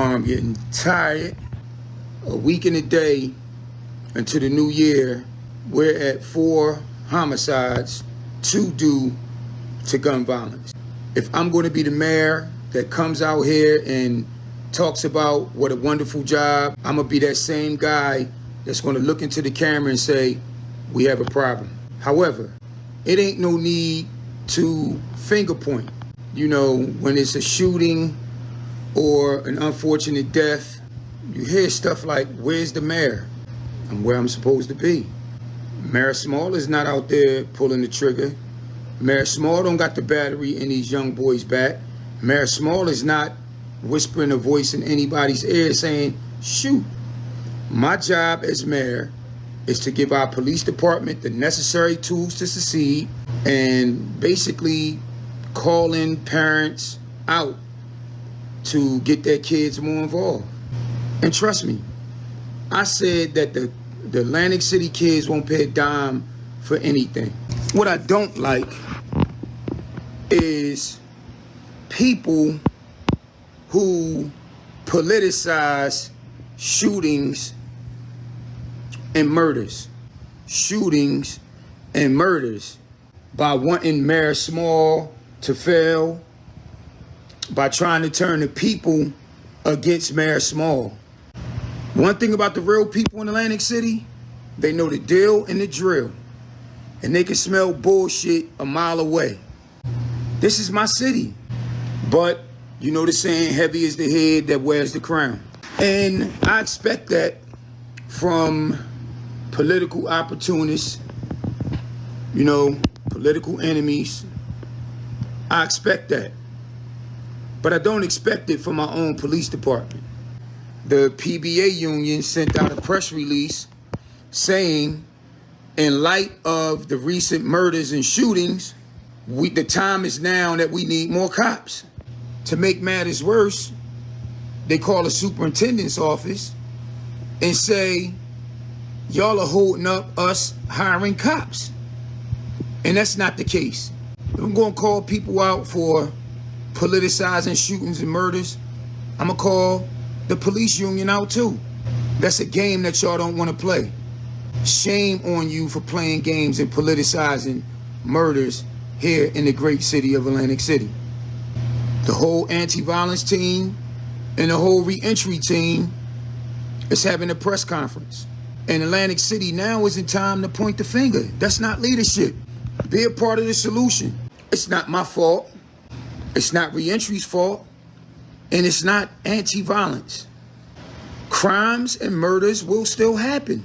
I'm getting tired. A week and a day into the new year, we're at 4 homicides, 2 due to gun violence. If I'm going to be the mayor that comes out here and talks about what a wonderful job, I'm going to be that same guy that's going to look into the camera and say, we have a problem. However, it ain't no need to finger point. You know, when it's a shooting or an unfortunate death, you hear stuff like, where's the mayor? I'm where I'm supposed to be. Mayor Small is not out there pulling the trigger. Mayor Small don't got the battery in these young boys' back. Mayor Small is not whispering a voice in anybody's ear saying, shoot. My job as mayor is to give our police department the necessary tools to succeed and basically call in parents out to get their kids more involved. And trust me, I said that the Atlantic City kids won't pay a dime for anything. What I don't like is people who politicize shootings and murders. Shootings and murders by wanting Mayor Small to fail, by trying to turn the people against Mayor Small. One thing about the real people in Atlantic City, they know the deal and the drill, and they can smell bullshit a mile away. This is my city, but you know the saying, heavy is the head that wears the crown. And I expect that from political opportunists, you know, political enemies. I expect that. But I don't expect it from my own police department. The PBA union sent out a press release saying, in light of the recent murders and shootings, the time is now that we need more cops. To make matters worse, they call the superintendent's office and say, y'all are holding up us hiring cops. And that's not the case. I'm going to call people out for politicizing shootings and murders. I'm going to call the police union out too. That's a game that y'all don't want to play. Shame on you for playing games and politicizing murders here in the great city of Atlantic City. The whole anti-violence team and the whole re-entry team is having a press conference. And Atlantic City now isn't time to point the finger. That's not leadership. Be a part of the solution. It's not my fault. It's not re-entry's fault. And it's not anti-violence. Crimes and murders will still happen.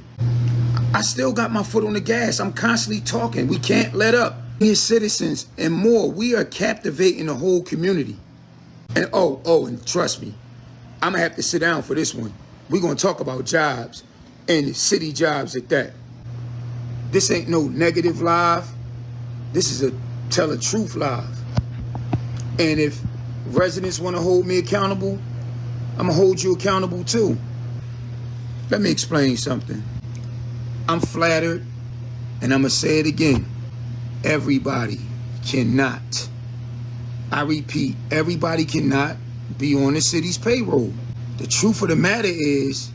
I still got my foot on the gas. I'm constantly talking. We can't let up. We as citizens and more, we are captivating the whole community. And and trust me, I'm gonna have to sit down for this one. We're gonna talk about jobs and city jobs at that. This ain't no negative live. This is a tell the truth live. And if residents want to hold me accountable, I'm gonna hold you accountable too. Let me explain something. I'm flattered, and I'm gonna say it again. Everybody cannot, I repeat, everybody cannot be on the city's payroll. The truth of the matter is,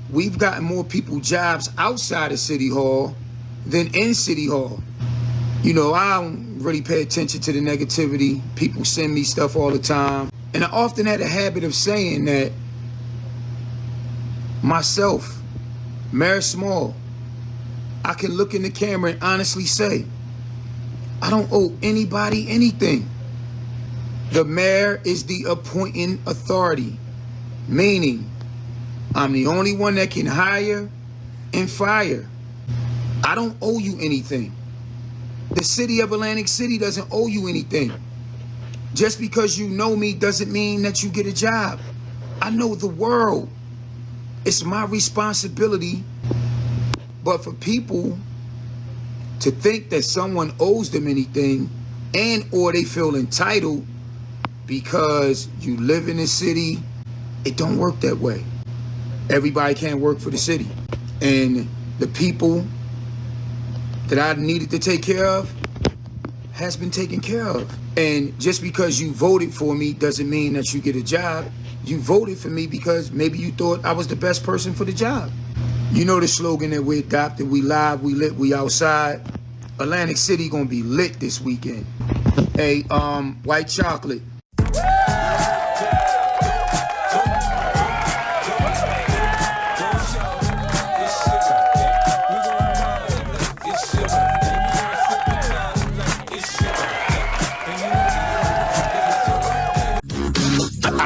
we've gotten more people jobs outside of City Hall than in City Hall. You know, I don't really pay attention to the negativity. People send me stuff all the time. And I often had a habit of saying that myself, Mayor Small, I can look in the camera and honestly say, I don't owe anybody anything. The mayor is the appointing authority, meaning I'm the only one that can hire and fire. I don't owe you anything. The city of Atlantic City doesn't owe you anything. Just because you know me doesn't mean that you get a job. I know the world. It's my responsibility. But for people to think that someone owes them anything and or they feel entitled because you live in the city, it don't work that way. Everybody can't work for the city. And the people that I needed to take care of has been taken care of. And just because you voted for me doesn't mean that you get a job. You voted for me because maybe you thought I was the best person for the job. You know the slogan that we adopted, we live, we lit, we outside. Atlantic City gonna be lit this weekend. Hey, white chocolate.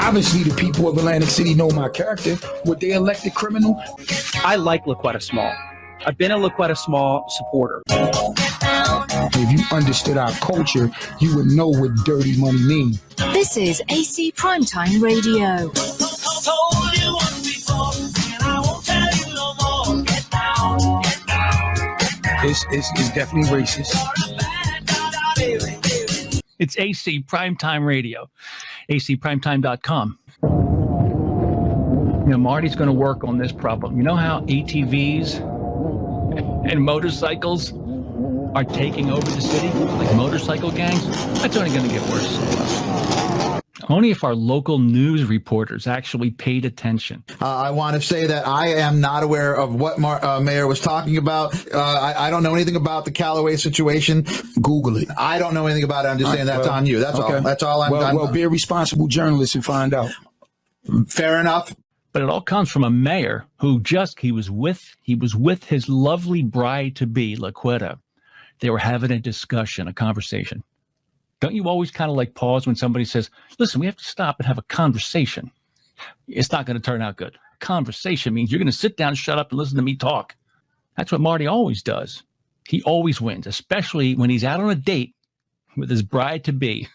Obviously, the people of Atlantic City know my character. Would they elect a criminal? I like LaQuetta Small. I've been a LaQuetta Small supporter. If you understood our culture, you would know what dirty money means. This is AC Primetime Radio. It's definitely racist. It's AC Primetime Radio. acprimetime.com. Marty's going to work on this problem. You know how ATVs and motorcycles are taking over the city, like motorcycle gangs? That's only going to get worse. Only if our local news reporters actually paid attention. I want to say that I am not aware of what Mayor was talking about. I don't know anything about the Callaway situation. Google it. I don't know anything about it. I'm just saying that's on you. That's all. That's all. Well, be a responsible journalist and find out. Fair enough. But it all comes from a mayor who he was with his lovely bride-to-be, LaQuetta. They were having a discussion, a conversation. Don't you always kind of like pause when somebody says, listen, we have to stop and have a conversation? It's not going to turn out good. Conversation means you're going to sit down, shut up, and listen to me talk. That's what Marty always does. He always wins, especially when he's out on a date with his bride-to-be.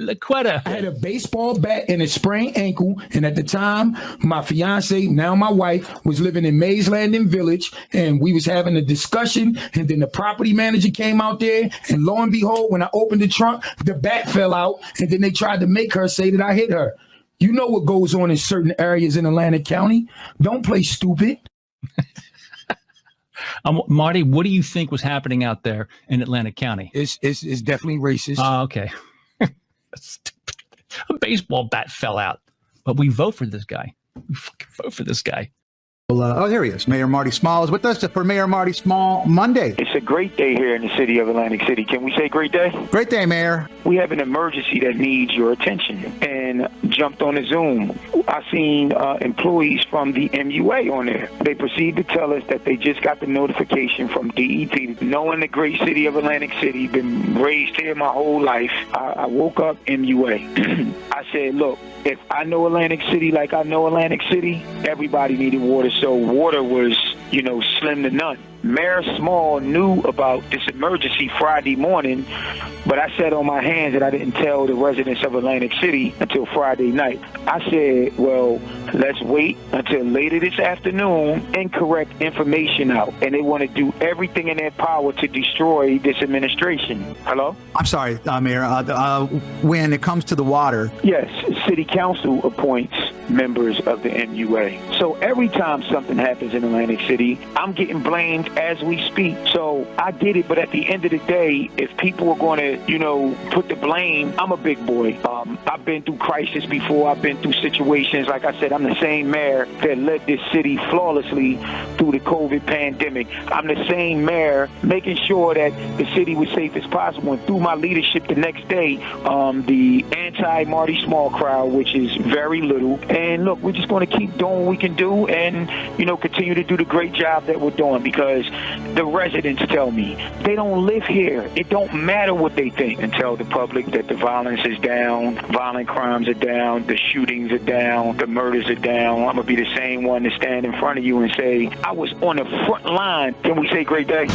LaQuetta. I had a baseball bat and a sprained ankle, and at the time, my fiance, now my wife, was living in Mays Landing Village, and we was having a discussion, and then the property manager came out there, and lo and behold, when I opened the trunk, the bat fell out, and then they tried to make her say that I hit her. You know what goes on in certain areas in Atlantic County. Don't play stupid. Marty, what do you think was happening out there in Atlantic County? It's definitely racist. Okay. A baseball bat fell out, but we vote for this guy. We fucking vote for this guy. Well, there he is. Mayor Marty Small is with us for Mayor Marty Small Monday. It's a great day here in the city of Atlantic City. Can we say great day? Great day, Mayor. We have an emergency that needs your attention, and jumped on the Zoom. I seen employees from the MUA on there. They proceeded to tell us that they just got the notification from DEP. Knowing the great city of Atlantic City, been raised here my whole life, I woke up MUA. I said, look, if I know Atlantic City like I know Atlantic City, everybody needed water, so water was, slim to none. Mayor Small knew about this emergency Friday morning, but I sat on my hands and I didn't tell the residents of Atlantic City until Friday night. I said, well, let's wait until later this afternoon and correct information out. And they want to do everything in their power to destroy this administration. Hello? I'm sorry, Mayor. When it comes to the water. Yes, City Council appoints members of the MUA. So every time something happens in Atlantic City, I'm getting blamed as we speak. So I get it, but at the end of the day, if people are going to, put the blame, I'm a big boy. I've been through crisis before. I've been through situations. Like I said, I'm the same mayor that led this city flawlessly through the COVID pandemic. I'm the same mayor making sure that the city was safe as possible. And through my leadership the next day, the anti-Marty Small crowd, which is very little. And look, we're just going to keep doing what we can do and, continue to do the great job that we're doing, because the residents tell me they don't live here. It don't matter what they think, and tell the public that the violence is down, violent crimes are down, the shootings are down, the murders are down. I'm going to be the same one to stand in front of you and say, I was on the front line. Can we say great day?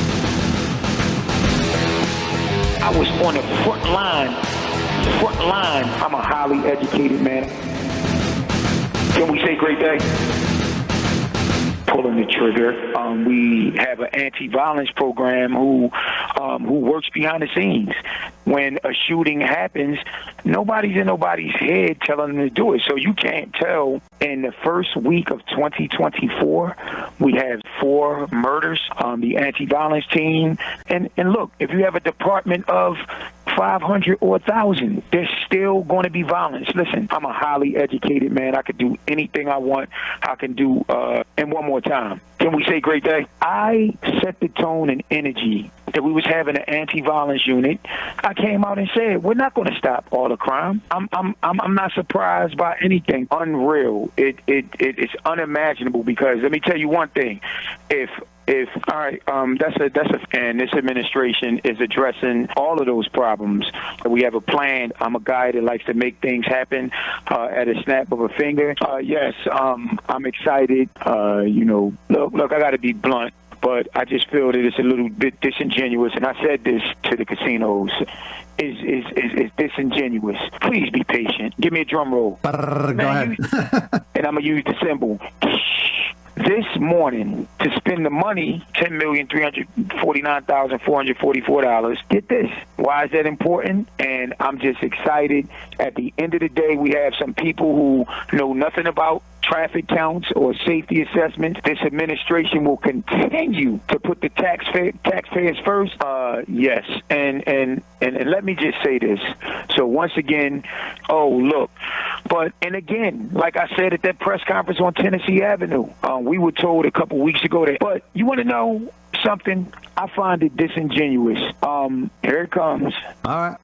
I was on the front line. I'm a highly educated man. Can we say great day? Pulling the trigger. We have an anti-violence program who works behind the scenes. When a shooting happens, nobody's in nobody's head telling them to do it. So you can't tell. In the first week of 2024, we have 4 murders on the anti-violence team. And look, if you have a department of 500 or 1,000. There's still going to be violence. Listen, I'm a highly educated man. I could do anything I want. I can do, and one more time. Can we say great day? I set the tone and energy that we was having an anti-violence unit. I came out and said, we're not going to stop all the crime. I'm not surprised by anything. Unreal. It's unimaginable, because let me tell you one thing. All right, and this administration is addressing all of those problems. We have a plan. I'm a guy that likes to make things happen at a snap of a finger. Yes, I'm excited. Look, I got to be blunt, but I just feel that it's a little bit disingenuous, and I said this to the casinos. Is disingenuous. Please be patient. Give me a drum roll. Go ahead. And I'm going to use the symbol. This morning, to spend the money, $10,349,444. Get this. Why is that important? And I'm just excited. At the end of the day, we have some people who know nothing about traffic counts or safety assessments. This administration will continue to put the taxpayers first. Yes, and let me just say this. So once again, and again, like I said at that press conference on Tennessee Avenue, we were told a couple weeks ago that. But you want to know something? I find it disingenuous. Here it comes. All right.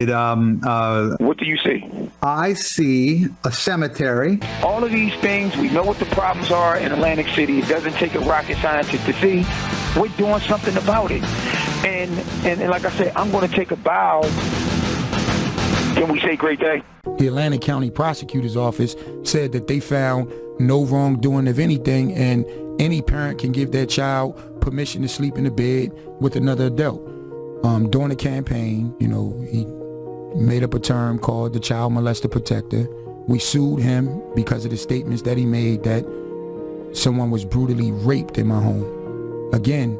What do you see? I see a cemetery. All of these things, we know what the problems are in Atlantic City. It doesn't take a rocket scientist to see. We're doing something about it. And like I said, I'm going to take a bow. Can we say great day? The Atlantic County Prosecutor's Office said that they found no wrongdoing of anything, and any parent can give their child permission to sleep in the bed with another adult. During the campaign, he made up a term called the Child Molester Protector. We sued him because of the statements that he made that someone was brutally raped in my home. Again,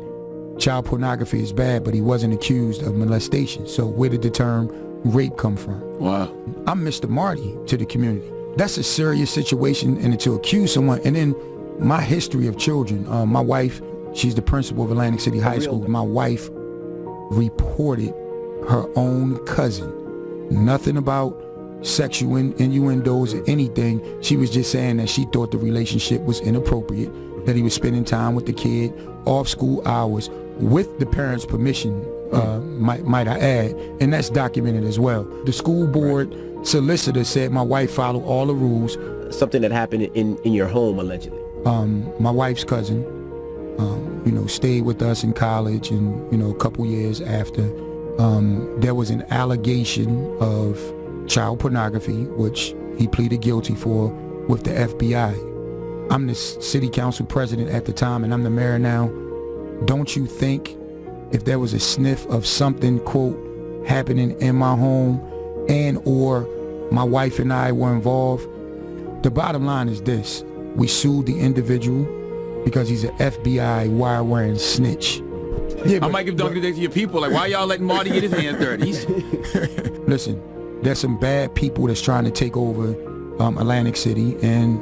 child pornography is bad, but he wasn't accused of molestation. So where did the term rape come from? Wow. I'm Mr. Marty to the community. That's a serious situation, and to accuse someone, and then my history of children. My wife, she's the principal of Atlantic City High School. My wife reported her own cousin. Nothing about sexual innuendos or anything. She was just saying that she thought the relationship was inappropriate, that he was spending time with the kid off school hours with the parents' permission, might I add, and that's documented as well. The school board solicitor said my wife followed all the rules. Something that happened in your home, allegedly. My wife's cousin, stayed with us in college, and, a couple years after, there was an allegation of child pornography, which he pleaded guilty for with the FBI. I'm the city council president at the time, and I'm the mayor now. Don't you think if there was a sniff of something, quote, happening in my home, and or my wife and I were involved? The bottom line is this. We sued the individual because he's an FBI wire-wearing snitch. Yeah, I might give Duncan to your people. Like, why y'all letting Marty get his hands dirty? Listen, there's some bad people that's trying to take over Atlantic City, and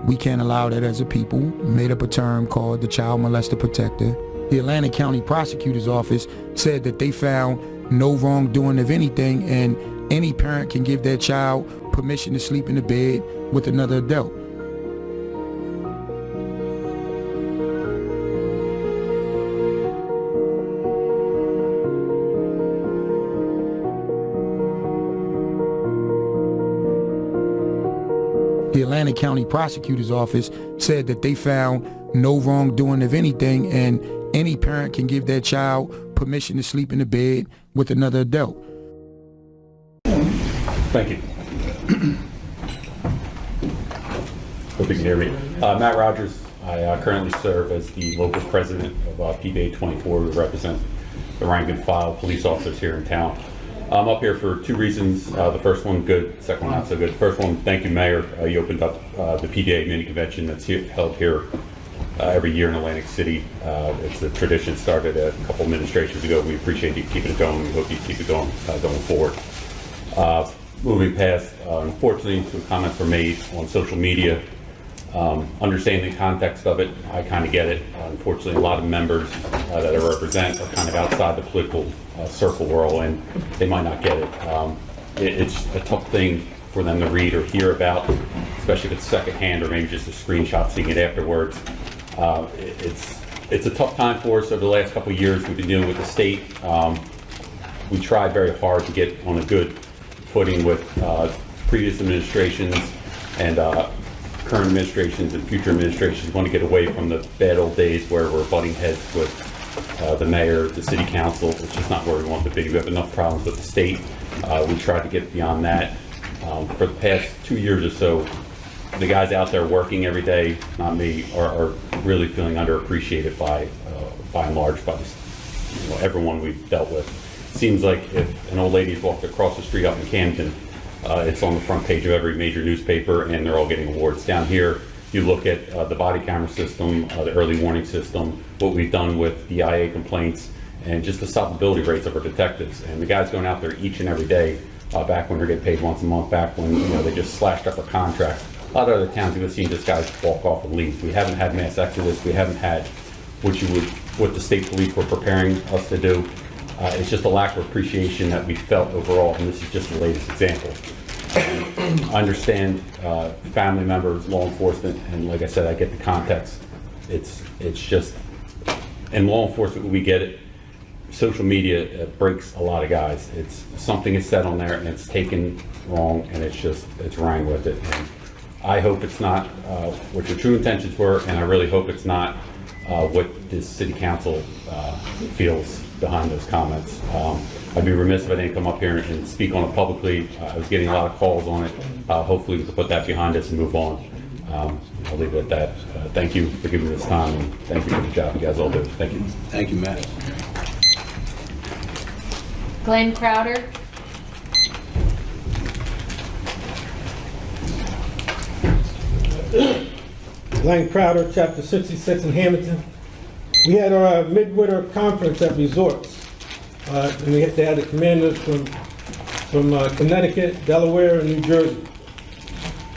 we can't allow that as a people. Made up a term called the Child Molester Protector. The Atlantic County Prosecutor's Office said that they found no wrongdoing of anything, and any parent can give their child permission to sleep in the bed with another adult. The Atlantic County Prosecutor's Office said that they found no wrongdoing of anything, and any parent can give their child permission to sleep in the bed with another adult. Thank you. Hope you can hear me. Matt Rogers. I currently serve as the local president of PBA 24. We represent the rank and file police officers here in town. I'm up here for two reasons. The first one, good. Second one, not so good. First one, thank you, Mayor. You opened up the PBA mini convention that's held here every year in Atlantic City. It's a tradition started a couple administrations ago. We appreciate you keeping it going. We hope you keep it going forward. Moving past, unfortunately, some comments were made on social media Understanding the context of it, I kind of get it. Unfortunately, a lot of members that I represent are kind of outside the political circle world, and they might not get it. It's a tough thing for them to read or hear about, especially if it's secondhand or maybe just a screenshot seeing it afterwards. It's a tough time for us over the last couple of years. We've been dealing with the state. We tried very hard to get on a good footing with previous administrations and current administrations and future administrations. We want to get away from the bad old days where we're butting heads with the mayor, the city council, which is not where we want to be. We have enough problems with the state. We tried to get beyond that. For the past 2 years or so, the guys out there working every day, not me, are really feeling underappreciated by and large by everyone we've dealt with. Seems like if an old lady's walked across the street up in Camden, it's on the front page of every major newspaper, and they're all getting awards. Down here, you look at the body camera system, the early warning system, what we've done with the IA complaints, and just the stoppability rates of our detectives. And the guys going out there each and every day, back when they're getting paid once a month, back when they just slashed up our contracts. A lot of other towns, you would see this guys walk off and leave. We haven't had mass exodus. We haven't had what the state police were preparing us to do. It's just a lack of appreciation that we felt overall, and this is just the latest example. I understand family members, law enforcement, and like I said, I get the context. It's just, in law enforcement, we get it. Social media breaks a lot of guys. It's something is said on there and it's taken wrong, and it's rang with it. And I hope it's not what your true intentions were, and I really hope it's not what this city council feels behind those comments. I'd be remiss if I didn't come up here and speak on it publicly. I was getting a lot of calls on it. Hopefully we can put that behind us and move on. I'll leave it at that. Thank you for giving me this time, and thank you for the job you guys all do. Thank you. Thank you, Matt. Glenn Crowder. Glenn Crowder, Chapter 66 in Hamilton. We had our midwinter conference at Resorts. And they had the commanders from Connecticut, Delaware, and New Jersey.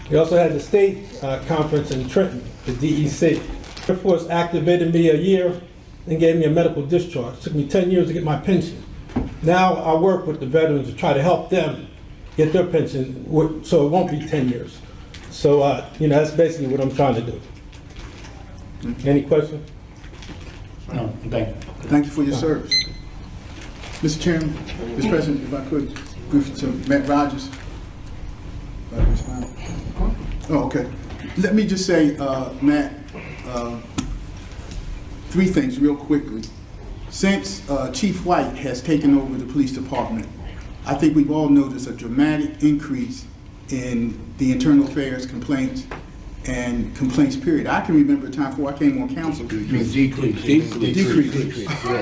We also had the state conference in Trenton, the DEC. Air Force activated me a year and gave me a medical discharge. It took me 10 years to get my pension. Now I work with the veterans to try to help them get their pension, so it won't be 10 years. So, that's basically what I'm trying to do. Any questions? No, thank you. Thank you for your service. Mr. Chairman, Mr. President, if I could, brief to Matt Rogers. If I could respond. Oh, okay. Let me just say, Matt, 3 things real quickly. Since Chief White has taken over the police department, I think we've all noticed a dramatic increase in the internal affairs complaints and complaints period. I can remember a time before I came on council. Decrease. Yeah,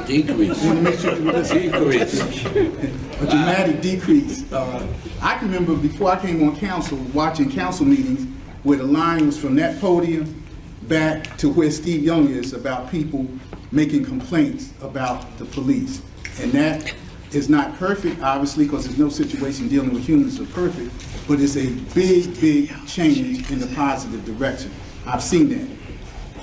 decrease. Want to make sure you listen. Decrease. A dramatic decrease. I can remember before I came on council, watching council meetings where the line was from that podium back to where Steve Young is about people making complaints about the police. And that is not perfect, obviously, because there's no situation dealing with humans that are perfect, but it's a big, big change in the positive direction. I've seen that.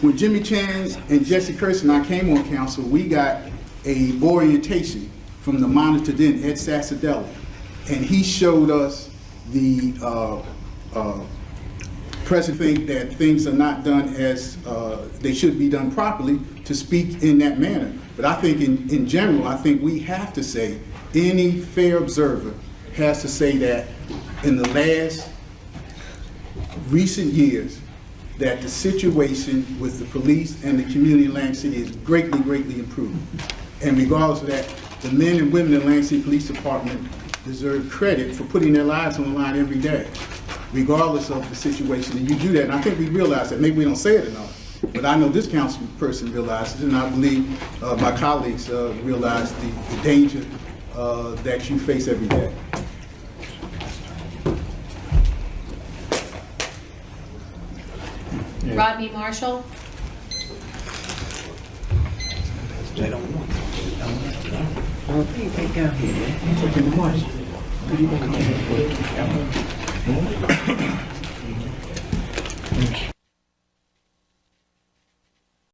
When Jimmy Chan and Jesse Kirsten and I came on council, we got a orientation from the monitor then, Ed Sassadelli, and he showed us the present thing that things are not done as they should be done properly to speak in that manner. But I think in general, I think we have to say, any fair observer has to say that in the last recent years, that the situation with the police and the community in Atlantic City is greatly, greatly improved. And regardless of that, the men and women in the Atlantic City Police Department deserve credit for putting their lives on the line every day, regardless of the situation. And you do that, and I think we realize that. Maybe we don't say it enough, but I know this council person realizes, and I believe my colleagues realize the danger that you face every day. Rodney Marshall. They don't want it. I don't think they got here, man. Took him to March. What do you want to do?